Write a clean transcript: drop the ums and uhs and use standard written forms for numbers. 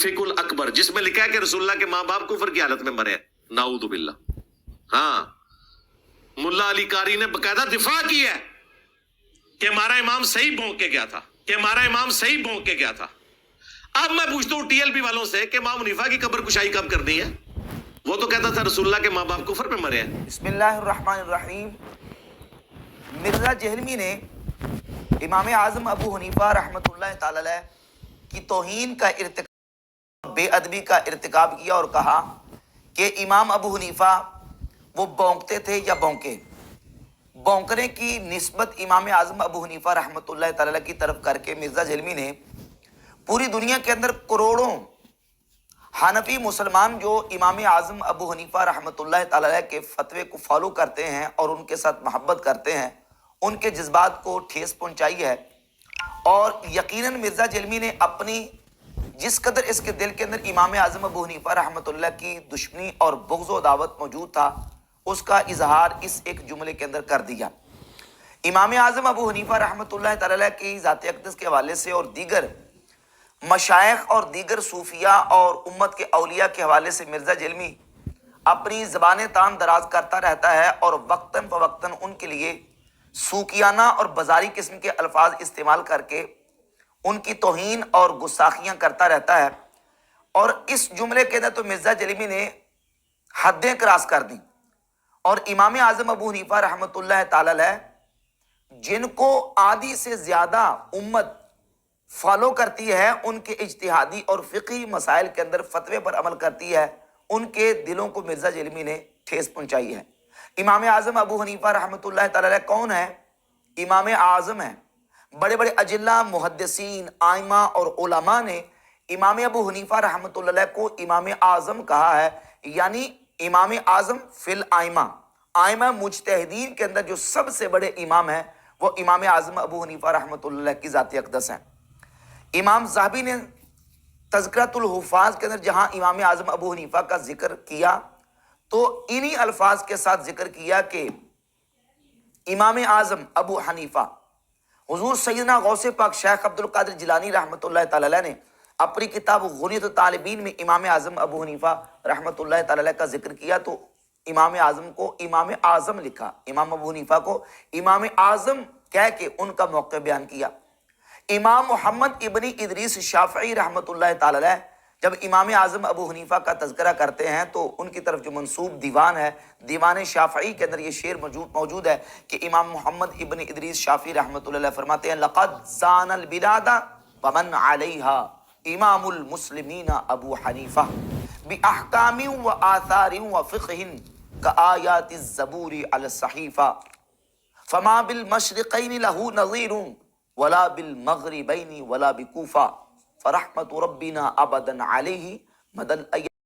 मुनाफिक उल अकबर, जिसमें लिखा है कि रसूलुल्लाह के माँ बाप कुफर की हालत में मरे हैं, नाऊदु बिल्लाह। हाँ, मुल्ला अली कारी ने बकायदा दिफा की है कि हमारा इमाम सही भौंक के गया था, कि हमारा इमाम सही भौंक के गया था। अब मैं पूछता हूं टीएलपी वालों से कि इमाम हनीफा की कब्र कुशाई कब करनी है? वो तो कहता था रसूलुल्लाह के माँ बाप कुफर में मरे हैं। बिस्मिल्लाहिर्रहमानिर्रहीम। मिर्जा जहलमी ने इमाम आज़म अबू हनीफा रहमतुल्लाह ताला अलैह की तौहीन का इर्तिकाब, बेअदबी का इर्तिकाब किया और कहा कि इमाम अबू हनीफा वो भौंकते थे या भौंके। भौंकने की निस्बत इमाम आज़म अबू हनीफा रहमतुल्लाह ताला अलैह की तरफ करके मिर्जा जहलमी ने पूरी दुनिया के अंदर करोड़ों हनफी मुसलमान जो इमाम आज़म अबू हनीफा रहमतुल्लाह ताला अलैह के फतवे को फॉलो करते हैं और उनके साथ मोहब्बत करते हैं, उनके जज्बात को ठेस पहुंचाई है। और यकीनन मिर्जा जहलमी ने अपनी जिस कदर इसके दिल के अंदर इमाम आज़म अबू हनीफा रहमतुल्लाह की दुश्मनी और बुग़्ज़ व दावत मौजूद था, उसका इजहार इस एक जुमले के अंदर कर दिया। इमाम आज़म अबू हनीफा रहमतुल्लाह ताला अलैह की ज़ात अक़दस के हवाले से और दीगर मशाइख और दीगर सूफिया और उम्मत के औलिया के हवाले से मिर्जा जहलमी अपनी ज़बान तान दराज करता रहता है और वक्तन फ़वक्तन उनके लिए सूकियाना और बाजारी किस्म के अल्फाज इस्तेमाल करके उनकी तौहीन और गुस्ताखियाँ करता रहता है। और इस जुमले के अंदर तो मिर्जा जहलमी ने हदें क्रॉस कर दी और इमाम आज़म अबू हनीफा रहमतुल्लाह ताला अलैह जिनको आधी से ज़्यादा उम्मत फॉलो करती है, उनके इज्तिहादी और फ़िक़ही मसाइल के अंदर फतवे पर अमल करती है, उनके दिलों को मिर्जा जहलमी ने ठेस पहुंचाई है। इमाम आज़म अबू हनीफा रहमतुल्लाह ताला अलैह कौन है? इमाम आज़म है। बड़े बड़े अजिल्ला, मुहद्दिसीन, आइमा और उलमा ने इमाम अबू हनीफा रहमतुल्लाह अलैह को इमाम आज़म कहा है, यानी इमाम आज़म फिल आइमा। आइमा मुज्तहिदीन के अंदर जो सबसे बड़े इमाम हैं वो इमाम आज़म अबू हनीफा रहमतुल्लाह अलैह की ज़ात अक़दस हैं। इमाम ज़हाबी ने तज़किरतुल हुफ़ाज़ के अंदर जहाँ इमाम आज़म अबू हनीफा का जिक्र किया तो इन्हीं अल्फाज के साथ जिक्र किया कि इमाम आज़म अबू हनीफा हुज़ूर सैयदना गौसे पाक शेख अब्दुल कादिर जिलानी रहमतुल्लाह ताला अलैह ने अपनी किताब गुनियत तालिबीन में इमाम आज़म अबू हनीफा रहमतुल्लाह ताला अलैह का जिक्र किया तो इमाम आज़म को इमाम आज़म लिखा, इमाम अबू हनीफा को इमाम आज़म कह के उनका मौक़िफ़ बयान किया। इमाम मोहम्मद इब्न इदरीस शाफ़ई रहमतुल्लाह ताला अलैह जब इमाम आज़म अबू हनीफा का तज़किरा करते हैं तो उनकी तरफ जो मंसूब दीवान है, दीवान शाफ़ई के अंदर ये शेर मौजूद है कि इमाम मोहम्मद इब्न इदरीस शाफ़ी रहमतुल्लाह अलैह फरमाते हैं, लक़द ज़ानल बिलादा वमन अलैहा इमामुल मुस्लिमीना अबू हनीफा बि अहकामिन व आसारिन व फ़िक़हिन का आयातिज़ ज़बूरी अल सहीफ़ा फमा बिल मशरिक़ैनि लहू नज़ीरुन वला बिल मग़रिबैनि वला बिकूफ़ा फ़रहमतु रब्बिना अबदन अलैहि मदल